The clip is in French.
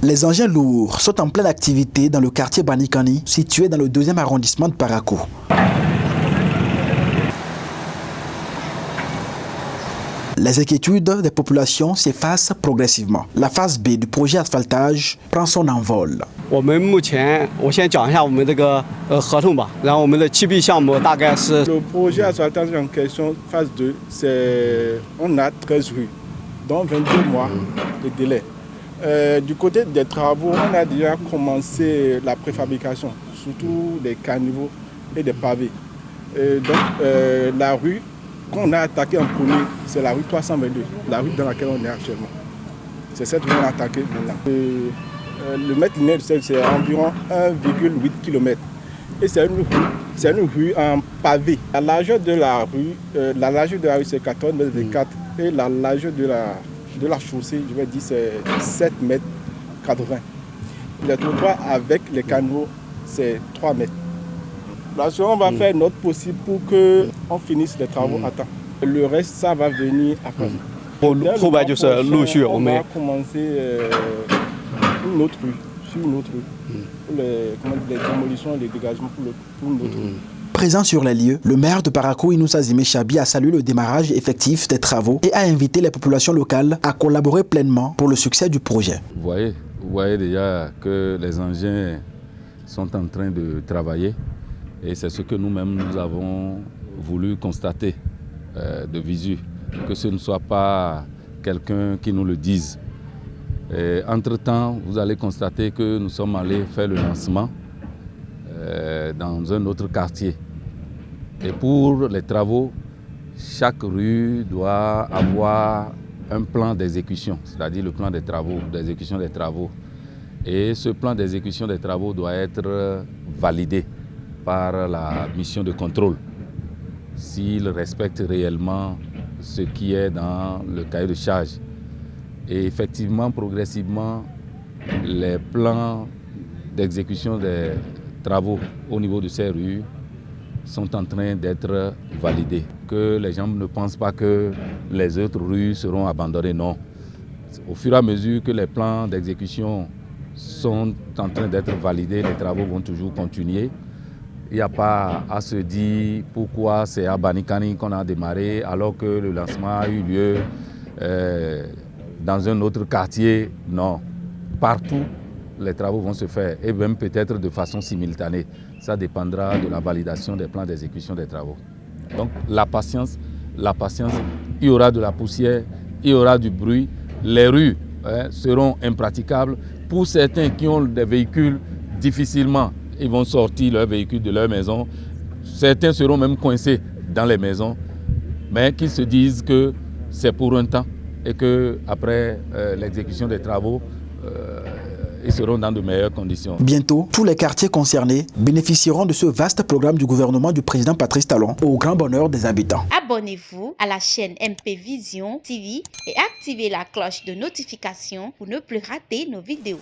Les engins lourds sont en pleine activité dans le quartier Banikani, situé dans le 2e arrondissement de Parakou. Les inquiétudes des populations s'effacent progressivement. La phase B du projet asphaltage prend son envol. Le projet asphaltage en question, phase 2, on a 13 rues, dont 22 mois de délai. Du côté des travaux, on a déjà commencé la préfabrication, surtout des caniveaux et des pavés. La rue qu'on a attaquée en premier, c'est la rue 322, la rue dans laquelle on est actuellement. C'est cette rue qu'on a attaquée maintenant. Le mètre linéaire, c'est environ 1,8 km. Et c'est une rue en pavé. La largeur de la rue, c'est 14 mètres de 4 et la largeur de la chaussée, je vais dire, c'est 7 mètres 80. Le trottoir avec les canaux, c'est 3 mètres. On va faire notre possible pour qu'on finisse les travaux à temps. Le reste, ça va venir après. On va commencer une autre rue, sur une autre rue. Les démolitions et les dégagements pour une autre rue. Présent sur les lieux, le maire de Parakou, Inoussa Zimé Chabi, a salué le démarrage effectif des travaux et a invité les populations locales à collaborer pleinement pour le succès du projet. Vous voyez déjà que les engins sont en train de travailler et c'est ce que nous-mêmes nous avons voulu constater de visu, que ce ne soit pas quelqu'un qui nous le dise. Entre-temps, vous allez constater que nous sommes allés faire le lancement dans un autre quartier. Et pour les travaux, chaque rue doit avoir un plan d'exécution, c'est-à-dire le plan des travaux, d'exécution des travaux. Et ce plan d'exécution des travaux doit être validé par la mission de contrôle, s'il respecte réellement ce qui est dans le cahier de charge. Et effectivement, progressivement, les plans d'exécution des travaux au niveau de ces rues sont en train d'être validés. Que les gens ne pensent pas que les autres rues seront abandonnées, non. Au fur et à mesure que les plans d'exécution sont en train d'être validés, les travaux vont toujours continuer. Il n'y a pas à se dire pourquoi c'est à Banikani qu'on a démarré alors que le lancement a eu lieu dans un autre quartier. Non, partout les travaux vont se faire et même peut-être de façon simultanée. Ça dépendra de la validation des plans d'exécution des travaux. Donc la patience, il y aura de la poussière, il y aura du bruit. Les rues seront impraticables. Pour certains qui ont des véhicules, difficilement, ils vont sortir leurs véhicules de leur maison. Certains seront même coincés dans les maisons, mais qu'ils se disent que c'est pour un temps et qu'après l'exécution des travaux, ils seront dans de meilleures conditions. Bientôt, tous les quartiers concernés bénéficieront de ce vaste programme du gouvernement du président Patrice Talon au grand bonheur des habitants. Abonnez-vous à la chaîne MP Vision TV et activez la cloche de notification pour ne plus rater nos vidéos.